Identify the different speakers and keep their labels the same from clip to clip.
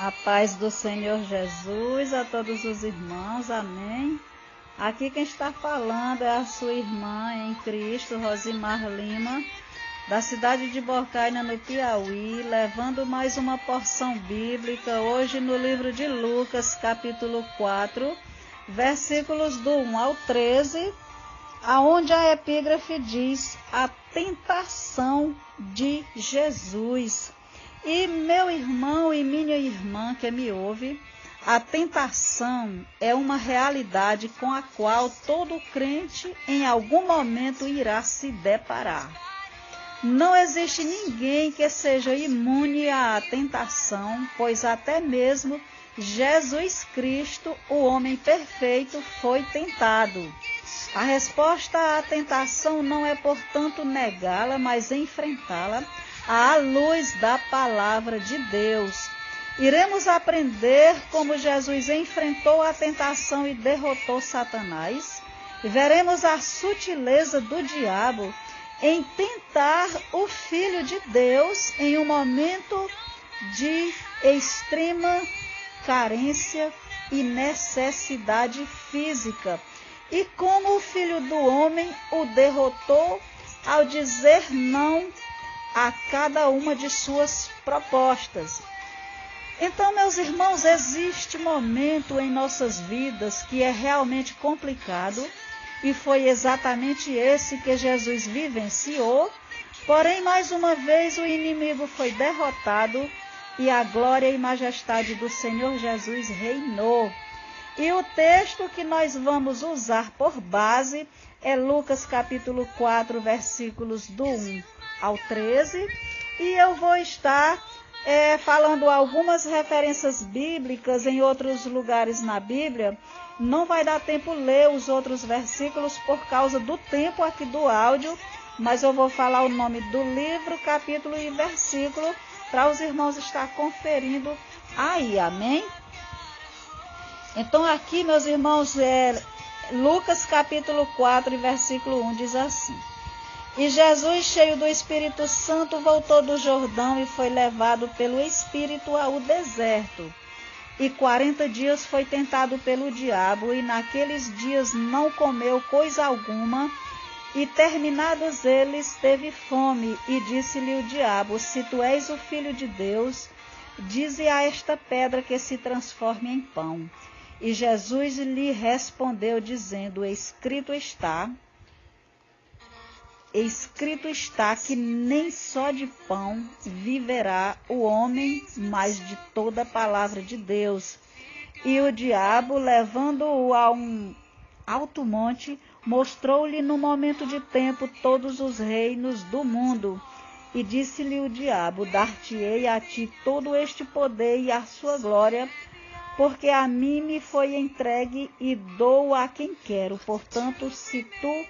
Speaker 1: A paz do Senhor Jesus a todos os irmãos, amém. Aqui quem está falando é a sua irmã em Cristo, Rosimar Lima, da cidade de Bocaina, no Piauí, levando mais uma porção bíblica, hoje no livro de Lucas, capítulo 4, versículos do 1 ao 13, aonde a epígrafe diz: a tentação de Jesus. E meu irmão e minha irmã que me ouve, a tentação é uma realidade com a qual todo crente em algum momento irá se deparar. Não existe ninguém que seja imune à tentação, pois até mesmo Jesus Cristo, o homem perfeito, foi tentado. A resposta à tentação não é, portanto, negá-la, mas enfrentá-la à luz da palavra de Deus. Iremos aprender como Jesus enfrentou a tentação e derrotou Satanás. E veremos a sutileza do diabo em tentar o Filho de Deus em um momento de extrema carência e necessidade física. E como o Filho do Homem o derrotou ao dizer não a cada uma de suas propostas. Então, meus irmãos, existe momento em nossas vidas que é realmente complicado, e foi exatamente esse que Jesus vivenciou, porém, mais uma vez, o inimigo foi derrotado e a glória e majestade do Senhor Jesus reinou. E o texto que nós vamos usar por base é Lucas capítulo 4, versículos do 1 ao 13, e eu vou estar falando algumas referências bíblicas em outros lugares na Bíblia. Não vai dar tempo ler os outros versículos por causa do tempo aqui do áudio, mas eu vou falar o nome do livro, capítulo e versículo para os irmãos estar conferindo aí, amém? Então aqui, meus irmãos, Lucas capítulo 4, versículo 1 diz assim: E Jesus, cheio do Espírito Santo, voltou do Jordão e foi levado pelo Espírito ao deserto. E 40 dias foi tentado pelo diabo, e naqueles dias não comeu coisa alguma, e terminados eles teve fome. E disse-lhe o diabo: Se tu és o Filho de Deus, dize a esta pedra que se transforme em pão. E Jesus lhe respondeu, dizendo: Escrito está que nem só de pão viverá o homem, mas de toda a palavra de Deus. E o diabo, levando-o a um alto monte, mostrou-lhe no momento de tempo todos os reinos do mundo. E disse-lhe o diabo: Dar-te-ei a ti todo este poder e a sua glória, porque a mim me foi entregue e dou a quem quero. Portanto, se tu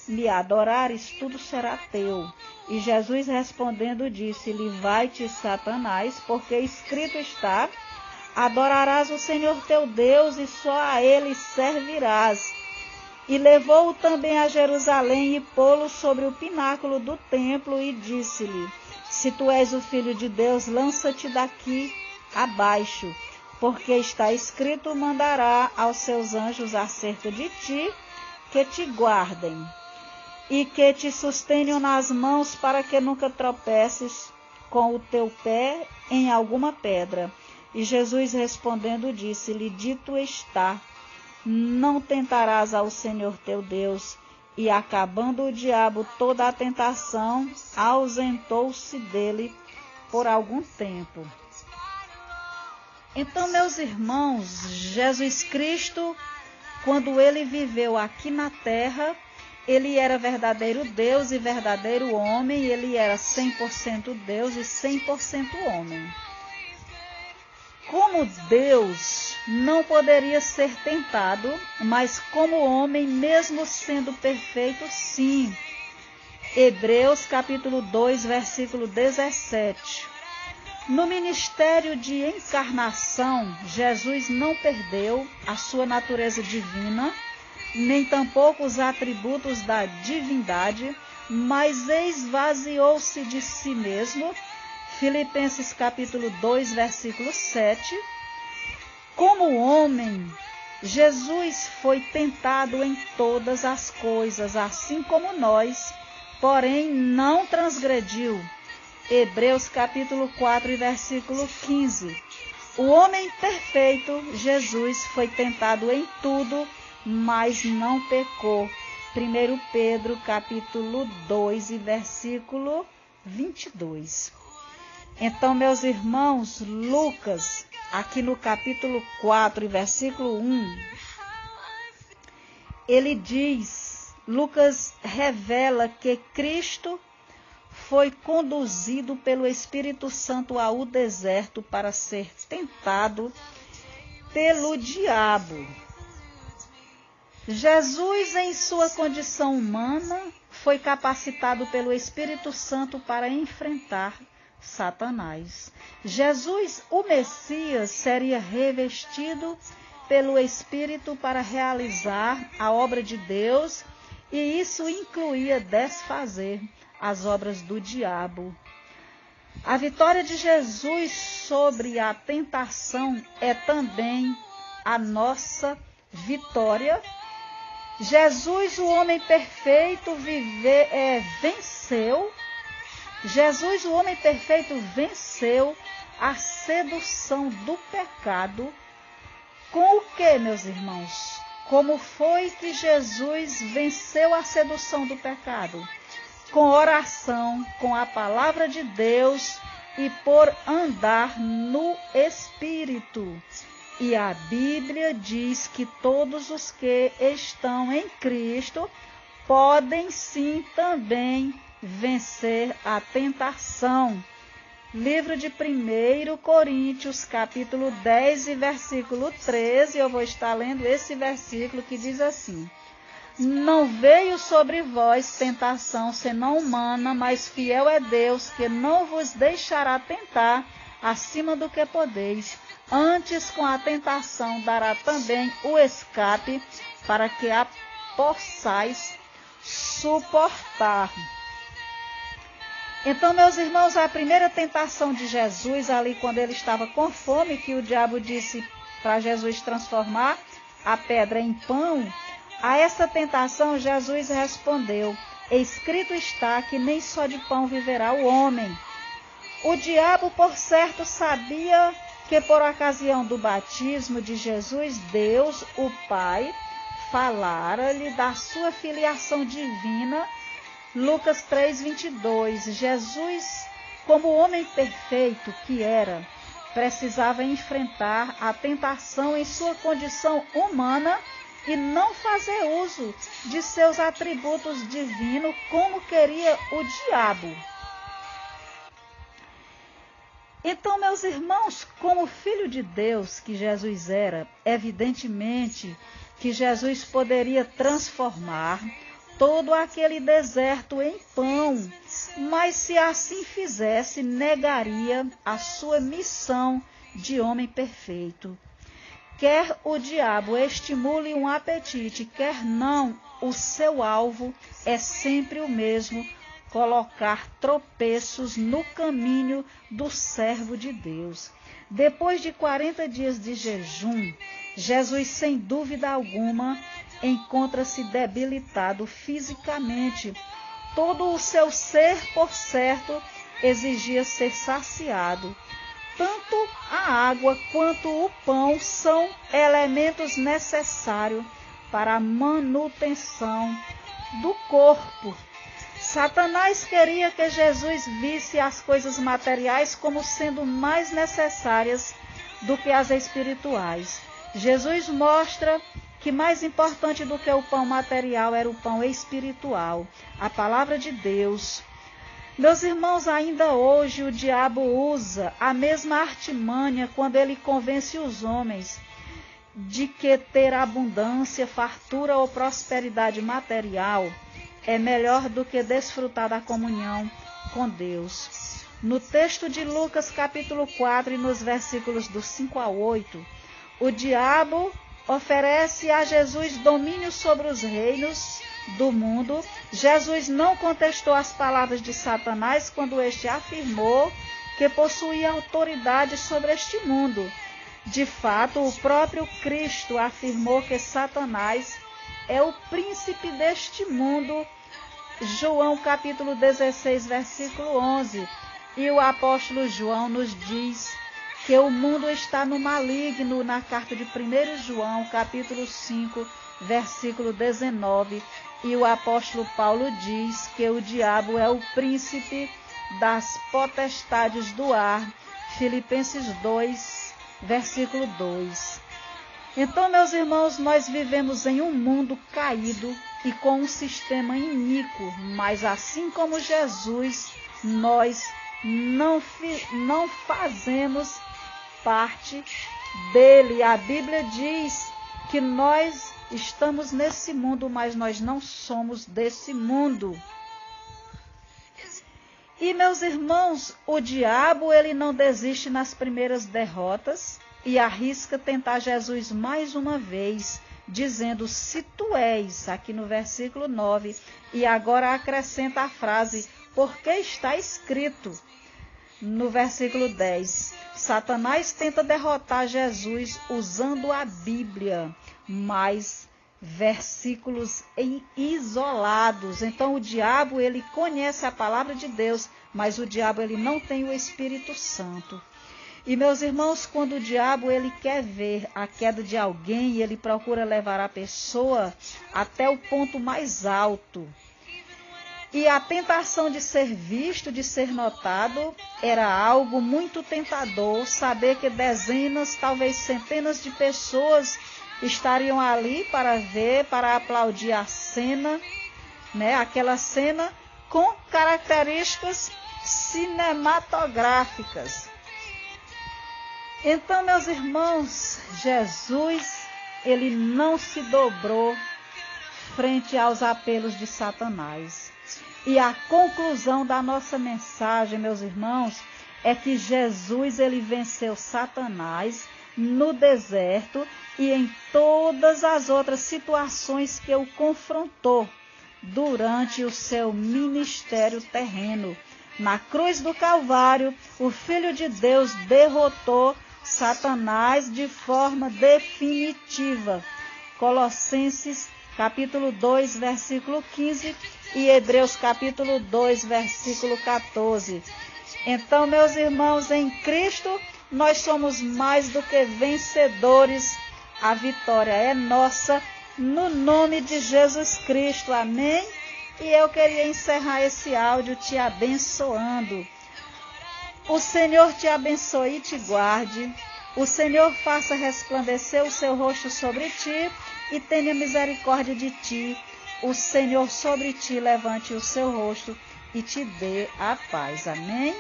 Speaker 1: me adorares, tudo será teu. E Jesus respondendo disse-lhe: Vai-te, Satanás, porque escrito está: Adorarás o Senhor teu Deus e só a ele servirás. E levou-o também a Jerusalém e pô-lo sobre o pináculo do templo e disse-lhe: Se tu és o Filho de Deus, lança-te daqui abaixo, porque está escrito: Mandará aos seus anjos acerca de ti, que te guardem e que te sustenham nas mãos, para que nunca tropeces com o teu pé em alguma pedra. E Jesus respondendo disse-lhe: Dito está, não tentarás ao Senhor teu Deus. E acabando o diabo toda a tentação, ausentou-se dele por algum tempo. Então, meus irmãos, Jesus Cristo, quando ele viveu aqui na terra, ele era verdadeiro Deus e verdadeiro homem. Ele era 100% Deus e 100% homem. Como Deus, não poderia ser tentado, mas como homem, mesmo sendo perfeito, sim. Hebreus capítulo 2, versículo 17. No ministério de encarnação, Jesus não perdeu a sua natureza divina, nem tampouco os atributos da divindade, mas esvaziou-se de si mesmo, Filipenses capítulo 2, versículo 7. Como homem, Jesus foi tentado em todas as coisas, assim como nós, porém não transgrediu. Hebreus capítulo 4, versículo 15. O homem perfeito, Jesus, foi tentado em tudo, mas não pecou. 1 Pedro capítulo 2, versículo 22. Então, meus irmãos, Lucas, aqui no capítulo 4, versículo 1, ele diz, Lucas revela que Cristo foi conduzido pelo Espírito Santo ao deserto para ser tentado pelo diabo. Jesus, em sua condição humana, foi capacitado pelo Espírito Santo para enfrentar Satanás. Jesus, o Messias, seria revestido pelo Espírito para realizar a obra de Deus, e isso incluía desfazer as obras do diabo. A vitória de Jesus sobre a tentação é também a nossa vitória. Jesus, o homem perfeito, venceu. Jesus, o homem perfeito, venceu a sedução do pecado. Com o que, meus irmãos? Como foi que Jesus venceu a sedução do pecado? Com oração, com a palavra de Deus e por andar no Espírito. E a Bíblia diz que todos os que estão em Cristo podem sim também vencer a tentação. Livro de 1 Coríntios, capítulo 10 e versículo 13, eu vou estar lendo esse versículo que diz assim: Não veio sobre vós tentação senão humana, mas fiel é Deus, que não vos deixará tentar acima do que podeis. Antes, com a tentação, dará também o escape, para que a possais suportar. Então, meus irmãos, a primeira tentação de Jesus, ali quando ele estava com fome, que o diabo disse para Jesus transformar a pedra em pão, a essa tentação Jesus respondeu: Escrito está que nem só de pão viverá o homem. O diabo, por certo, sabia que por ocasião do batismo de Jesus, Deus, o Pai, falara-lhe da sua filiação divina. Lucas 3, 22. Jesus, como homem perfeito que era, precisava enfrentar a tentação em sua condição humana e não fazer uso de seus atributos divinos como queria o diabo. Então, meus irmãos, como filho de Deus que Jesus era, evidentemente que Jesus poderia transformar todo aquele deserto em pão, mas se assim fizesse, negaria a sua missão de homem perfeito. Quer o diabo estimule um apetite, quer não, o seu alvo é sempre o mesmo: colocar tropeços no caminho do servo de Deus. Depois de 40 dias de jejum, Jesus, sem dúvida alguma, encontra-se debilitado fisicamente. Todo o seu ser, por certo, exigia ser saciado. Tanto a água quanto o pão são elementos necessários para a manutenção do corpo. Satanás queria que Jesus visse as coisas materiais como sendo mais necessárias do que as espirituais. Jesus mostra que mais importante do que o pão material era o pão espiritual, a palavra de Deus. Meus irmãos, ainda hoje o diabo usa a mesma artimanha quando ele convence os homens de que ter abundância, fartura ou prosperidade material é melhor do que desfrutar da comunhão com Deus. No texto de Lucas capítulo 4 e nos versículos do 5 a 8, o diabo oferece a Jesus domínio sobre os reinos do mundo. Jesus não contestou as palavras de Satanás quando este afirmou que possuía autoridade sobre este mundo. De fato, o próprio Cristo afirmou que Satanás é o príncipe deste mundo, João capítulo 16, versículo 11. E o apóstolo João nos diz que o mundo está no maligno, na carta de 1 João, capítulo 5, versículo 19. E o apóstolo Paulo diz que o diabo é o príncipe das potestades do ar, Filipenses 2, versículo 2. Então, meus irmãos, nós vivemos em um mundo caído e com um sistema iníquo, mas assim como Jesus, nós não fazemos parte dele. A Bíblia diz que nós estamos nesse mundo, mas nós não somos desse mundo. E, meus irmãos, o diabo, ele não desiste nas primeiras derrotas e arrisca tentar Jesus mais uma vez, dizendo, se tu és, aqui no versículo 9, e agora acrescenta a frase, porque está escrito. No versículo 10, Satanás tenta derrotar Jesus usando a Bíblia, mas versículos isolados. Então o diabo, ele conhece a palavra de Deus, mas o diabo, ele não tem o Espírito Santo. E, meus irmãos, quando o diabo, ele quer ver a queda de alguém, ele procura levar a pessoa até o ponto mais alto. E a tentação de ser visto, de ser notado, era algo muito tentador. Saber que dezenas, talvez centenas de pessoas estariam ali para ver, para aplaudir a cena, né? Aquela cena com características cinematográficas. Então, meus irmãos, Jesus, ele não se dobrou frente aos apelos de Satanás. E a conclusão da nossa mensagem, meus irmãos, é que Jesus, ele venceu Satanás no deserto e em todas as outras situações que o confrontou durante o seu ministério terreno. Na cruz do Calvário, o Filho de Deus derrotou Satanás de forma definitiva. Colossenses capítulo 2, versículo 15 e Hebreus capítulo 2, versículo 14. Então, meus irmãos, em Cristo, nós somos mais do que vencedores. A vitória é nossa, no nome de Jesus Cristo. Amém? E eu queria encerrar esse áudio te abençoando. O Senhor te abençoe e te guarde. O Senhor faça resplandecer o seu rosto sobre ti e tenha misericórdia de ti. O Senhor sobre ti levante o seu rosto e te dê a paz. Amém?